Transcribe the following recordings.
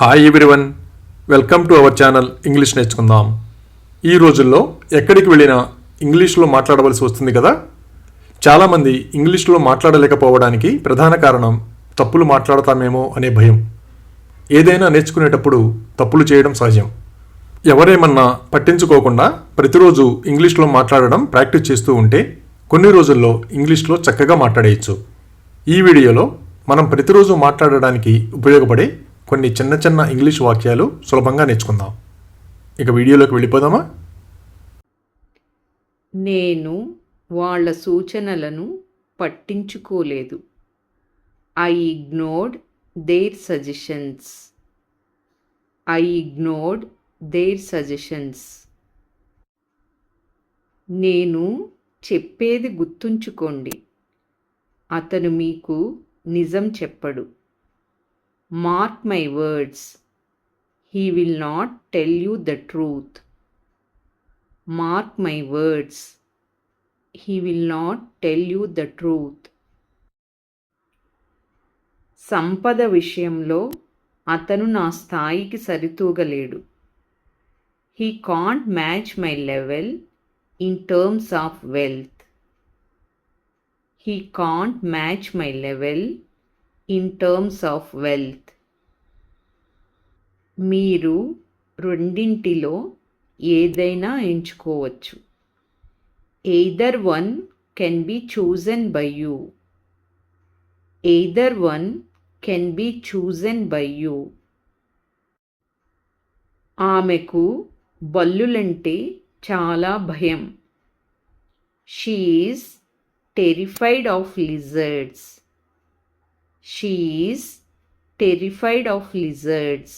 Hi everyone, welcome to our channel English నేర్చుకుందాం. ఈ రోజుల్లో ఎక్కడికి వెళ్ళినా ఇంగ్లీష్లో మాట్లాడవలసి వస్తుంది కదా. చాలామంది ఇంగ్లీష్లో మాట్లాడలేకపోవడానికి ప్రధాన కారణం తప్పులు మాట్లాడతామేమో అనే భయం. ఏదైనా నేర్చుకునేటప్పుడు తప్పులు చేయడం సహజం. ఎవరేమన్నా పట్టించుకోకుండా ప్రతిరోజు ఇంగ్లీష్లో మాట్లాడడం ప్రాక్టీస్ చేస్తూ ఉంటే కొన్ని రోజుల్లో ఇంగ్లీష్లో చక్కగా మాట్లాడేయచ్చు. ఈ వీడియోలో మనం ప్రతిరోజు మాట్లాడడానికి ఉపయోగపడే కొన్ని చిన్న చిన్న ఇంగ్లీష్ వాక్యాలు సులభంగా నేర్చుకుందాం. ఇక వీడియోలోకి వెళ్ళిపోదామా? నేను వాళ్ళ సూచనలను పట్టించుకోలేదు. I ignored their suggestions. I ignored their suggestions. నేను చెప్పేది గుర్తుంచుకోండి. అతను మీకు నిజం చెప్పడు. Mark my words, he will not tell you the truth. Mark my words, he will not tell you the truth. సంపద విషయంలో అతను నా స్థాయికి సరితూగలేడు. He can't match my level in terms of wealth. He can't match my level in terms of wealth. మీరు రెండింటిలో ఏదైనా ఎంచుకోవచ్చు. Either one can be chosen by you. Either one can be chosen by you. ఆమెకు బల్లులంటే చాలా భయం. She is terrified of lizards. She is terrified of lizards.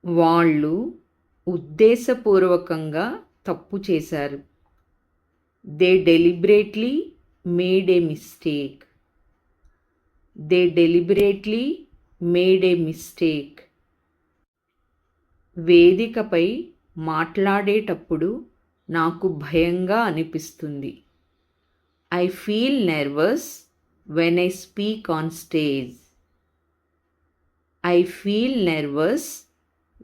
వాళ్ళు ఉద్దేశపూర్వకంగా తప్పు చేశారు. They deliberately made a mistake. They deliberately made a mistake. వేదికపై మాట్లాడేటప్పుడు నాకు భయంగా అనిపిస్తుంది. I feel nervous when I speak on stage. I feel nervous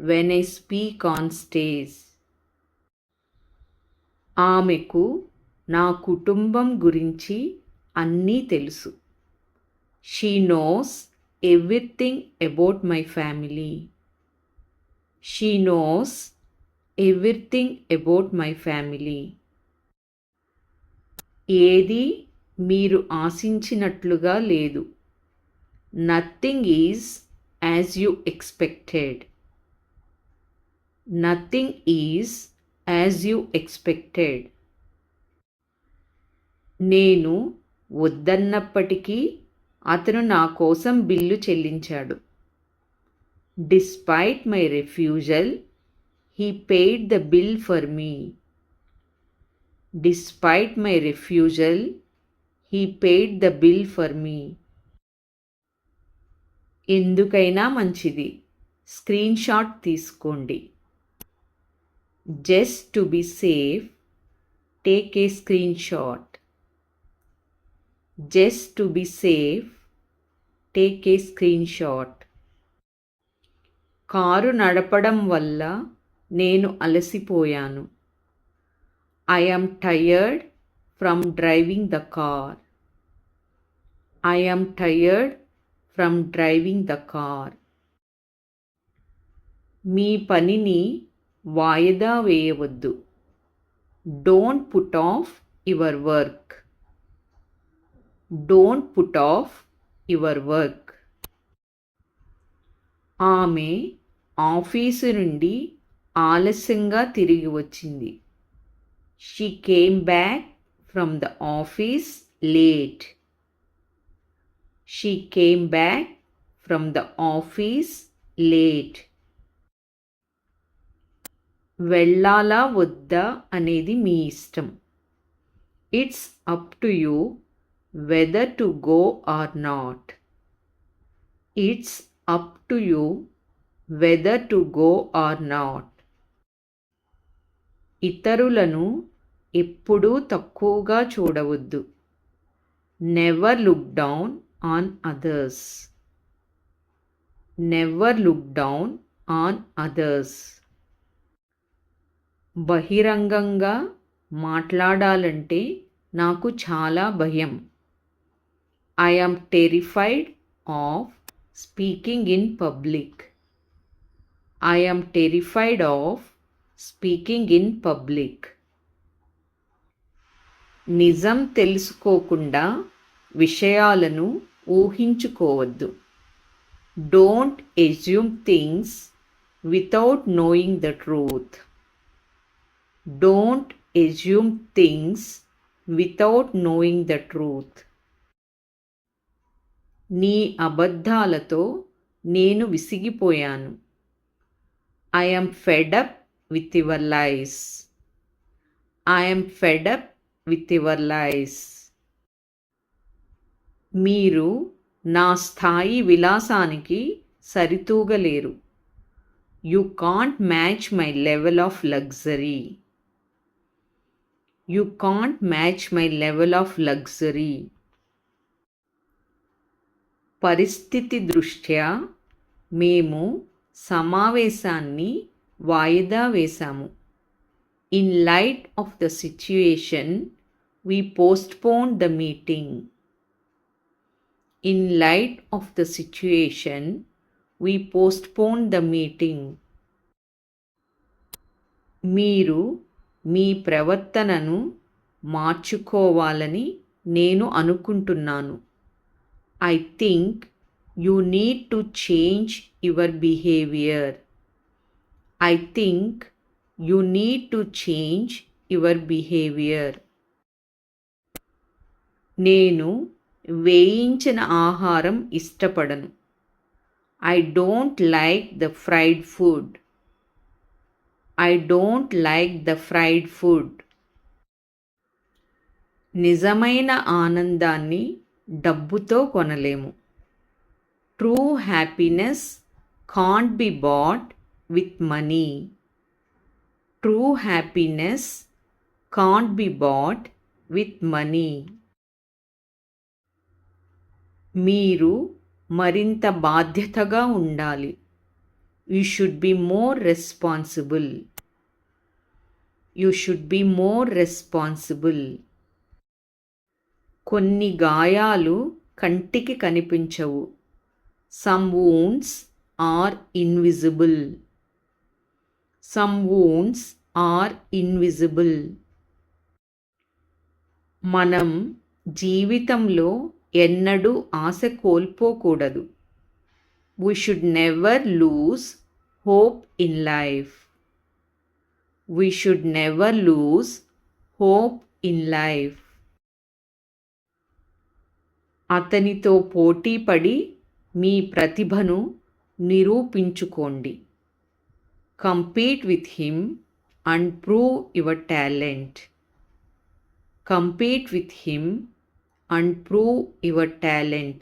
when I speak on stage. ఆమెకు నా కుటుంబం గురించి అన్నీ తెలుసు. She knows everything about my family. She knows everything about my family. ఏది మీరు ఆశించినట్లుగా లేదు. Nothing is as you expected. Nothing is as you expected. నేను వద్దన్నప్పటికీ అతను నా కోసం bill చెల్లించాడు. Despite my refusal, he paid the bill for me. Despite my refusal, he paid the bill for me. ఎందుకైనా మంచిది, screen shot తీసుకోండి. Just to be safe, take a screenshot. Just to be safe, take a screenshot. Car నడపడం వల్ల నేను అలసిపోయాను. I am tired from driving the car. I am tired from driving the car. మీ పనిని వాయిదా వేయవద్దు. Don't put off your work. Don't put off your work. ఆమె office నుండి ఆలస్యంగా తిరిగి వచ్చింది. She came back from the office late. She came back from the office late. వెళ్ళాలా వద్దా అనేది మీ ఇష్టం. It's up to you whether to go or not. It's up to you whether to go or not. ఇతరులను ఎప్పుడూ తక్కువగా చూడవద్దు. Never look down on others. Never look down on others. బహిరంగంగా మాట్లాడాలంటే నాకు చాలా భయం. I am terrified of speaking in public. I am terrified of speaking in public. నిజం తెలుసుకోకుండా విషయాలను ఊహించుకోవద్దు. Don't assume things without knowing the truth. Don't assume things without knowing the truth. నీ అబద్ధాలతో నేను విసిగిపోయాను. I am fed up with your lies. I am fed up with your lies. మీరు నా స్థాయి విలాసానికి సరితూగలేరు. You can't match my level of luxury. You can't match my level of luxury. పరిస్థితి దృష్ట్యా మేము సమావేశాన్ని వాయిదా వేశాము. In light of the situation, we postponed the meeting. In light of the situation, we postponed the meeting. మీరు మీ ప్రవర్తనను మార్చుకోవాలని నేను అనుకుంటున్నాను. I think you need to change your behavior. I think you need to change your behavior. నేను వేయించిన ఆహారం ఇష్టపడను. I don't like the fried food. I don't like the fried food. నిజమైన ఆనందాన్ని డబ్బుతో కొనలేము. True happiness can't be bought with money. True happiness can't be bought with money. మీరు మరింత బాధ్యతగా ఉండాలి. You should be more responsible. You should be more responsible. కొన్ని గాయాలు కంటికి కనిపించవు. Some wounds are invisible. Some wounds are invisible. మనం జీవితంలో ఎన్నడూ ఆశ కోల్పోకూడదు. We should never lose hope in life. We should never lose hope in life. అతనితో పోటీపడి మీ ప్రతిభను నిరూపించుకోండి. Compete with him and prove your talent. Compete with him and prove your talent.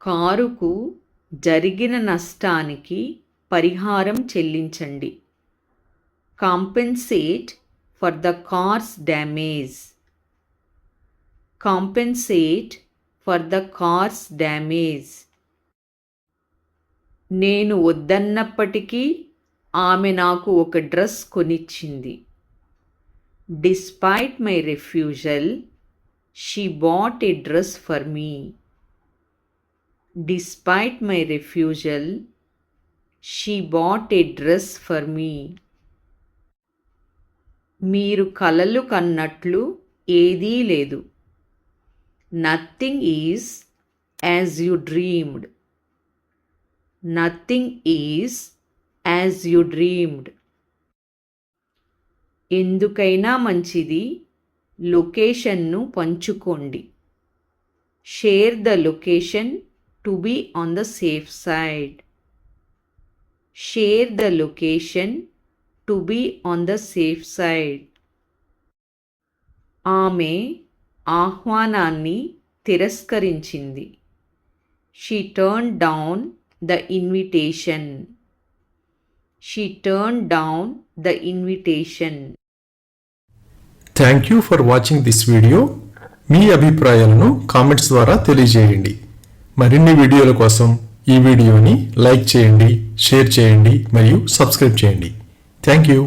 కారుకు జరిగిన నష్టానికి పరిహారం చెల్లించండి. Compensate for the car's damage. Compensate for the car's damage. నేను వద్దన్నప్పటికీ ఆమె నాకు ఒక dress కొనిచ్చింది. Despite my refusal, she bought a dress for me. Despite my refusal, she bought a dress for me. మీరు కలలు కన్నట్లు ఏదీ లేదు. Nothing is as you dreamed. Nothing is as you dreamed. ఎందుకైనా మంచిది లొకేషన్ను పంచుకోండి. Share the location to be on the safe side. Share the location to be on the safe side. ఆమె ఆహ్వానాన్ని తిరస్కరించింది. She turned down the invitation. She turned down the invitation. Thank you for watching this video. మీ అభిప్రాయాలను comments ద్వారా తెలియజేయండి. మరిన్ని వీడియోల కోసం ఈ వీడియోని లైక్ చేయండి, షేర్ చేయండి మరియు సబ్స్క్రైబ్ చేయండి. Thank you.